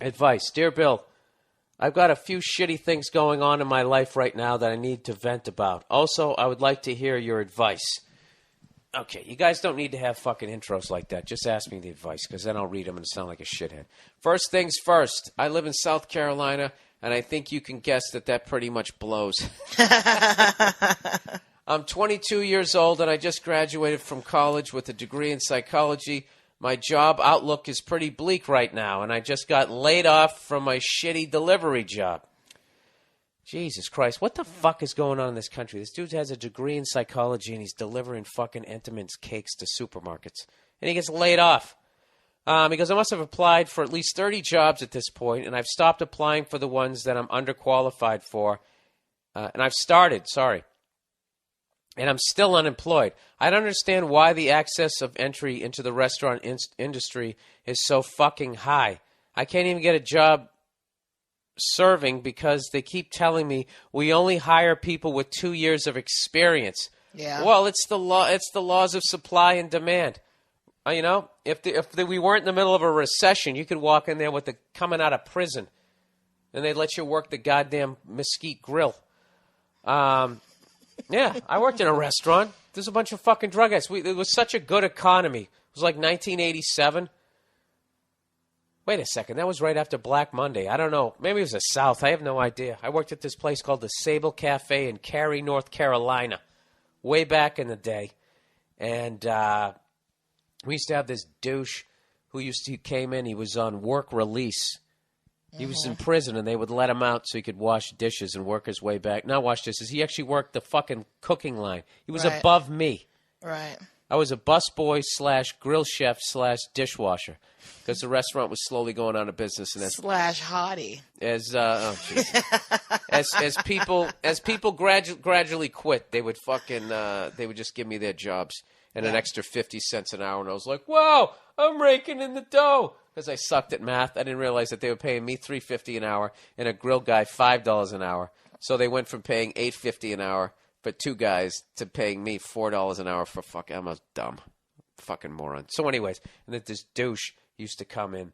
Advice. Dear Bill, I've got a few shitty things going on in my life right now that I need to vent about. Also, I would like to hear your advice. Okay, you guys don't need to have fucking intros like that. Just ask me the advice, because then I'll read them and sound like a shithead. First things first, I live in South Carolina, and I think you can guess that pretty much blows. I'm 22 years old, and I just graduated from college with a degree in psychology. My job outlook is pretty bleak right now, and I just got laid off from my shitty delivery job. Jesus Christ, what the fuck is going on in this country? This dude has a degree in psychology, and he's delivering fucking Entenmann's cakes to supermarkets. And he gets laid off. Because I must have applied for at least 30 jobs at this point, and I've stopped applying for the ones that I'm underqualified for. And I'm still unemployed. I don't understand why the access of entry into the restaurant industry is so fucking high. I can't even get a job serving because they keep telling me we only hire people with 2 years of experience. Yeah. Well, it's the law. It's the laws of supply and demand. If we weren't in the middle of a recession, you could walk in there with coming out of prison, and they'd let you work the goddamn mesquite grill. Yeah, I worked in a restaurant. There's a bunch of fucking drug addicts. It was such a good economy. It was like 1987. Wait a second. That was right after Black Monday. I don't know. Maybe it was the South. I have no idea. I worked at this place called the Sable Cafe in Cary, North Carolina, way back in the day. And we used to have this douche who came in. He was on work release. He was in prison, and they would let him out so he could wash dishes and work his way back. Not wash dishes. He actually worked the fucking cooking line. He was above me. Right. I was a busboy / grill chef / dishwasher because the restaurant was slowly going out of business. And /hottie. As people gradually quit, they would just give me their jobs and an extra 50 cents an hour. And I was like, wow, I'm raking in the dough. Because I sucked at math, I didn't realize that they were paying me $3.50 an hour and a grill guy $5 an hour. So they went from paying $8.50 an hour for two guys to paying me $4 an hour for fucking. I'm a dumb fucking moron. So, anyways, and then this douche used to come in,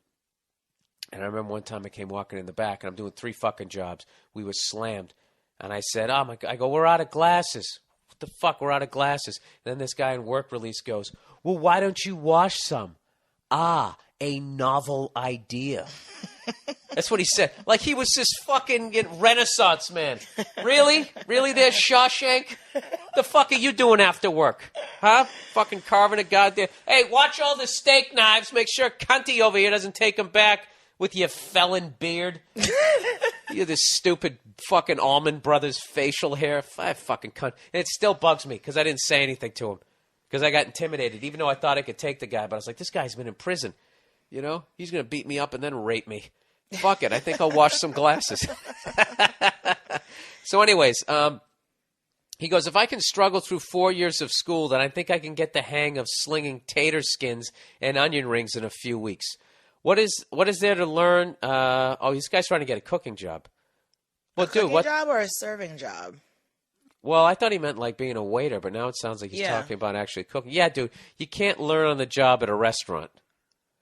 and I remember one time I came walking in the back, and I'm doing 3 fucking jobs. We were slammed, and I said, "Oh my God!" I go, "We're out of glasses." What the fuck? We're out of glasses. And then this guy in work release goes, "Well, why don't you wash some?" A novel idea. That's what he said. Like he was this fucking Renaissance man. Really? Really there, Shawshank? The fuck are you doing after work? Huh? Fucking carving a goddamn... Hey, watch all the steak knives. Make sure Cunty over here doesn't take them back with your felon beard. You're this stupid fucking Allman Brothers facial hair. I fucking cunt. And it still bugs me because I didn't say anything to him. Because I got intimidated, even though I thought I could take the guy. But I was like, this guy's been in prison. You know, he's going to beat me up and then rape me. Fuck it. I think I'll wash some glasses. So anyways, he goes, if I can struggle through 4 years of school, then I think I can get the hang of slinging tater skins and onion rings in a few weeks. What is there to learn? This guy's trying to get a cooking job. Well, a cooking job or a serving job? Well, I thought he meant like being a waiter, but now it sounds like he's talking about actually cooking. Yeah, dude, you can't learn on the job at a restaurant.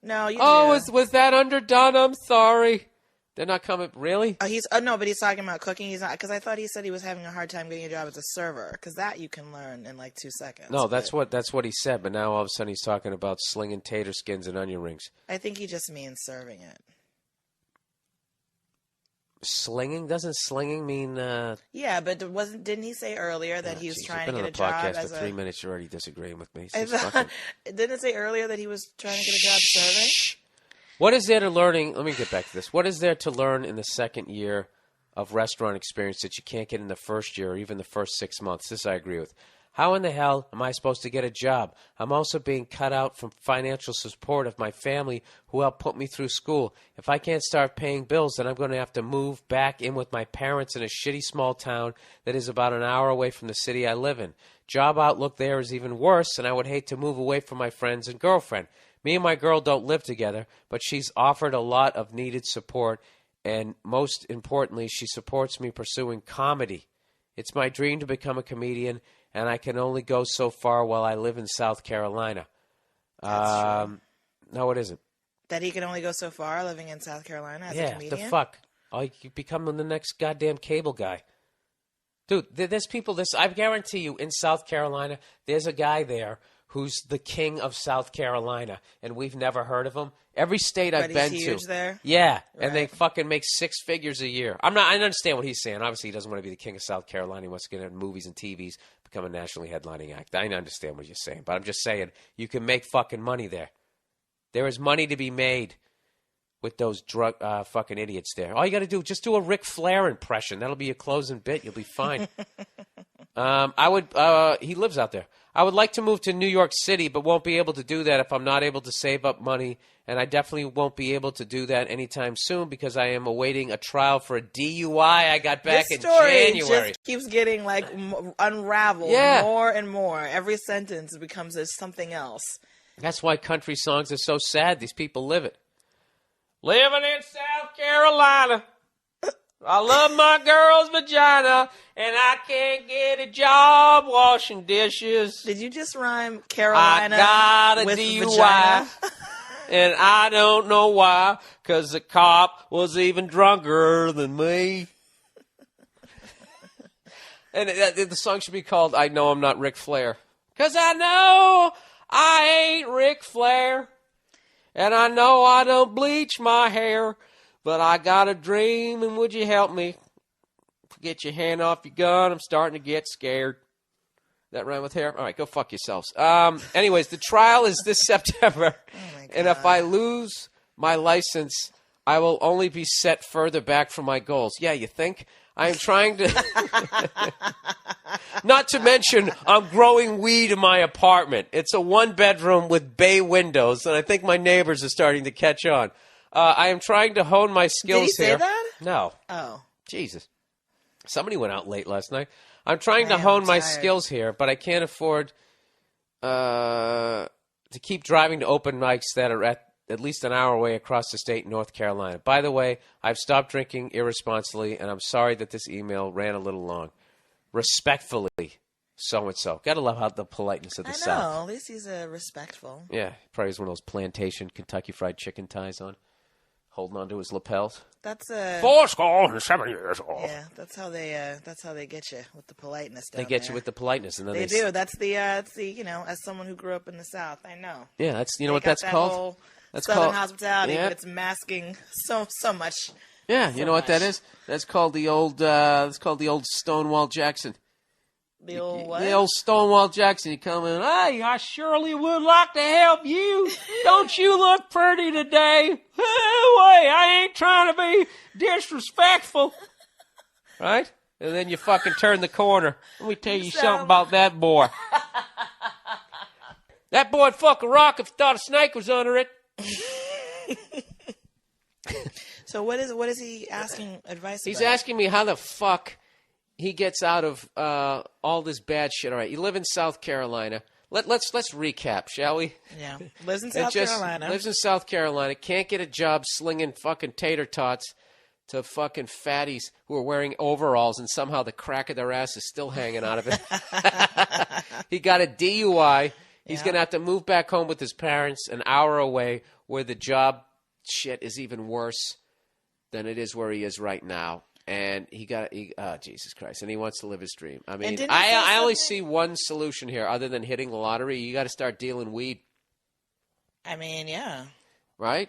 No, you do. Was that underdone? I'm sorry. They're not coming. Really? No, but he's talking about cooking. He's not, because I thought he said he was having a hard time getting a job as a server, because that you can learn in like 2 seconds. No, that's what he said. But now all of a sudden he's talking about slinging tater skins and onion rings. I think he just means serving it. Slinging? Doesn't slinging mean? Yeah, but didn't he say earlier that he was trying to get a job? I've been on the podcast for 3 minutes. You're already disagreeing with me. Didn't it say earlier that he was trying to get a job serving? What is there to learning? Let me get back to this. What is there to learn in the second year of restaurant experience that you can't get in the first year or even the first 6 months? This I agree with. How in the hell am I supposed to get a job? I'm also being cut out from financial support of my family who helped put me through school. If I can't start paying bills, then I'm going to have to move back in with my parents in a shitty small town that is about an hour away from the city I live in. Job outlook there is even worse, and I would hate to move away from my friends and girlfriend. Me and my girl don't live together, but she's offered a lot of needed support, and most importantly, she supports me pursuing comedy. It's my dream to become a comedian, and I can only go so far while I live in South Carolina. That's true. No, it isn't. That he can only go so far living in South Carolina as a comedian? The fuck? Oh, you become the next goddamn cable guy. Dude, there's people, I guarantee you, in South Carolina, there's a guy there who's the king of South Carolina, and we've never heard of him. Every state I've been he's to. huge there? Yeah, Right. and they fucking make 6 figures a year. I understand what he's saying. Obviously, he doesn't want to be the king of South Carolina. He wants to get into movies and TVs, become a nationally headlining act. I understand what you're saying, but I'm just saying, you can make fucking money there. There is money to be made with those drug fucking idiots there. All you got to do, just do a Ric Flair impression. That'll be your closing bit. You'll be fine. He lives out there. I would like to move to New York City, but won't be able to do that if I'm not able to save up money. And I definitely won't be able to do that anytime soon because I am awaiting a trial for a DUI I got back in January. This story just keeps getting like unraveled more and more. Every sentence becomes something else. That's why country songs are so sad. These people live it. Living in South Carolina. I love my girl's vagina, and I can't get a job washing dishes. Did you just rhyme Carolina I got a with DUI, vagina? and I don't know why, because the cop was even drunker than me. And the song should be called I Know I'm Not Ric Flair. Because I know I ain't Ric Flair. And I know I don't bleach my hair, but I got a dream, and would you help me? Get your hand off your gun. I'm starting to get scared. That rhyme with hair? All right, go fuck yourselves. Anyways, the trial is this September, and if I lose my license, I will only be set further back from my goals. Yeah, you think? I am trying to... Not to mention, I'm growing weed in my apartment. It's a 1-bedroom with bay windows, and I think my neighbors are starting to catch on. I am trying to hone my skills here. Did he say that? No. Oh. Jesus. Somebody went out late last night. I'm trying to hone my skills here, but I can't afford to keep driving to open mics that are at least an hour away across the state in North Carolina. By the way, I've stopped drinking irresponsibly, and I'm sorry that this email ran a little long. Respectfully, so-and-so. Gotta love how the politeness of the South. I know. At least he's respectful. Yeah, probably has one of those plantation Kentucky Fried Chicken ties on, holding onto his lapels. That's 70 years old. Yeah, that's how they get you with the politeness. They get you with the politeness, and then they do. That's the as someone who grew up in the South, I know. Yeah, that's what that's called. Whole that's Southern called hospitality, but it's masking so much. Yeah, you know what that is? That's called the old. It's called the old Stonewall Jackson. The old what? The old Stonewall Jackson. You come in. Hey, I surely would like to help you. Don't you look pretty today? Wait, I ain't trying to be disrespectful. Right? And then you fucking turn the corner. Let me tell you something about that boy. That boy'd fuck a rock if he thought a snake was under it. So what is he asking advice He's about? asking me how the fuck he gets out of all this bad shit. All right, you live in South Carolina. Let's recap, shall we? Yeah, lives in South Carolina. Lives in South Carolina. Can't get a job slinging fucking tater tots to fucking fatties who are wearing overalls, and somehow the crack of their ass is still hanging out of it. He got a DUI. He's going to have to move back home with his parents an hour away, where the job shit is even worse than it is where he is right now. And Jesus Christ. And he wants to live his dream. I mean, I only see one solution here other than hitting the lottery. You got to start dealing weed. I mean, yeah. Right?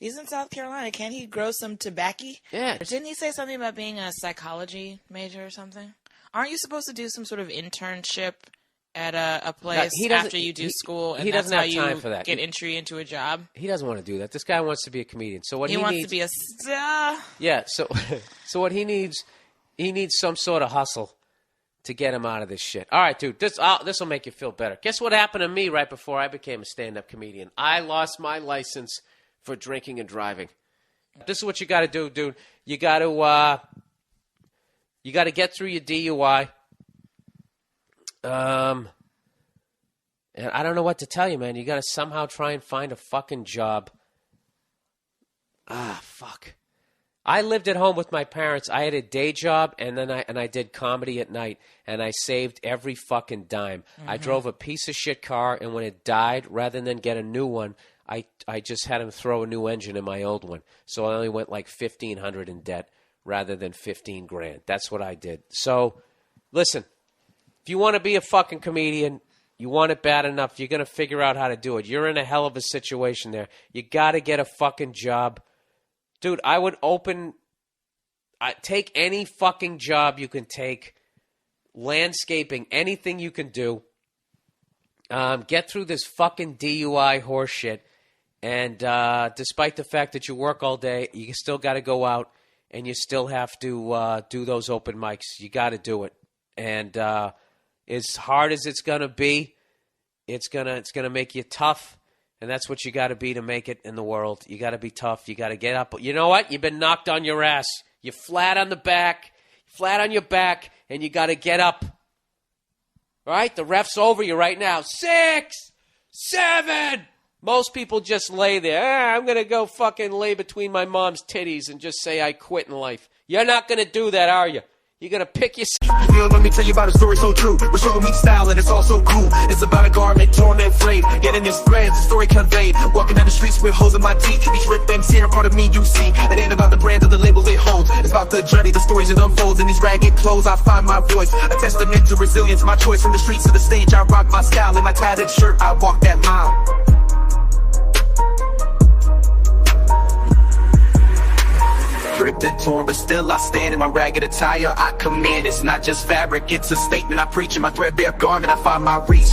He's in South Carolina. Can't he grow some tobacco? Yeah. Didn't he say something about being a psychology major or something? Aren't you supposed to do some sort of internship at a place after you do school, and that's how you get entry into a job? He doesn't want to do that. This guy wants to be a comedian. So what he wants needs, to be a star. Yeah. So what he needs some sort of hustle to get him out of this shit. All right, dude. This will make you feel better. Guess what happened to me right before I became a stand-up comedian? I lost my license for drinking and driving. This is what you got to do, dude. You got to get through your DUI. And I don't know what to tell you, man. You got to somehow try and find a fucking job. Fuck. I lived at home with my parents. I had a day job, and then I did comedy at night, and I saved every fucking dime. Mm-hmm. I drove a piece of shit car, and when it died, rather than get a new one, I just had him throw a new engine in my old one. So I only went like $1,500 in debt rather than $15,000. That's what I did. So listen, if you want to be a fucking comedian, you want it bad enough, you're going to figure out how to do it. You're in a hell of a situation there. You got to get a fucking job. Dude, I would take any fucking job you can take, landscaping, anything you can do. Get through this fucking DUI horseshit. And despite the fact that you work all day, you still got to go out and you still have to do those open mics. You got to do it. And as hard as it's going to be, it's gonna make you tough. And that's what you got to be to make it in the world. You got to be tough. You got to get up. You know what? You've been knocked on your ass. You're flat on the back, flat on your back, and you got to get up. All right? The ref's over you right now. 6, 7. Most people just lay there. I'm going to go fucking lay between my mom's titties and just say I quit in life. You're not going to do that, are you? You're going to pick your... Let me tell you about a story so true. We're showing me style and it's all so cool. It's about a garment torn and frayed. Getting this threads, the story conveyed. Walking down the streets with holes in my teeth. Each rip things here, part of me you see. It ain't about the brand or the label it holds. It's about the journey, the stories it unfolds. In these ragged clothes I find my voice. A testament to resilience, my choice. From the streets to the stage I rock my style. In my tattered shirt I walk that mile. Ripped and torn, but still I stand in my ragged attire. I command, it's not just fabric, it's a statement I preach. In my threadbare garment I find my reach.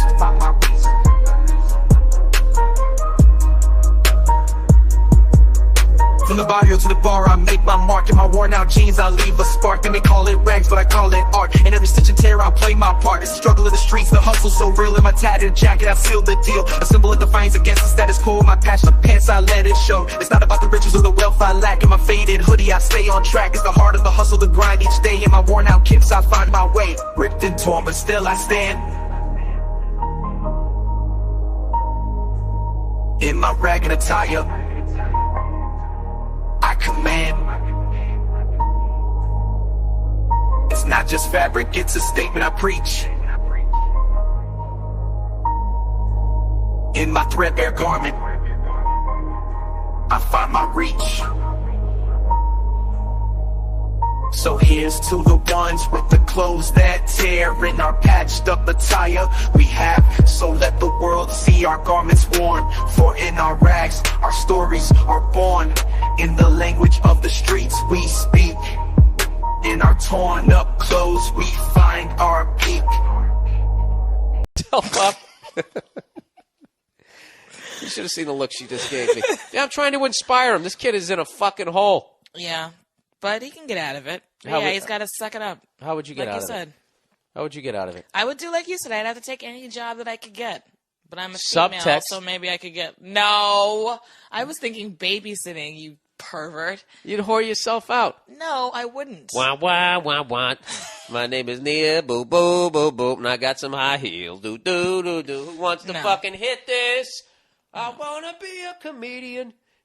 From the barrio to the bar, I make my mark. In my worn out jeans, I leave a spark. They may call it rags, but I call it art. In every stitch and tear, I'll play my part. It's the struggle of the streets, the hustle so real. In my tattered jacket, I seal the deal. A symbol of defiance against the status quo. My patched up pants, I let it show. It's not about the riches or the wealth I lack. In my faded hoodie, I stay on track. It's the heart of the hustle, the grind each day. In my worn out kicks, I find my way. Ripped and torn, but still I stand. In my ragged attire I command. It's not just fabric, it's a statement I preach. In my threadbare garment I find my reach. So here's to the ones with the clothes that tear. In our patched up attire we have, so let the world see our garments worn. For in our rags our stories are born. In the language of the streets we speak. In our torn up clothes we find our peak. You should have seen the look she just gave me. Yeah, I'm trying to inspire him. This kid is in a fucking hole. Yeah, but he can get out of it. He's got to suck it up. How would you get out of it? How would you get out of it? I would do like you said. I'd have to take any job that I could get. But I'm a female, so maybe I could get... No! I was thinking babysitting, you pervert. You'd whore yourself out. No, I wouldn't. Wah, wah, wah, wah. My name is Nia, boo, boo, boo, boo, and I got some high heels. Do, do, do, do. Who wants to fucking hit this? I want to be a comedian.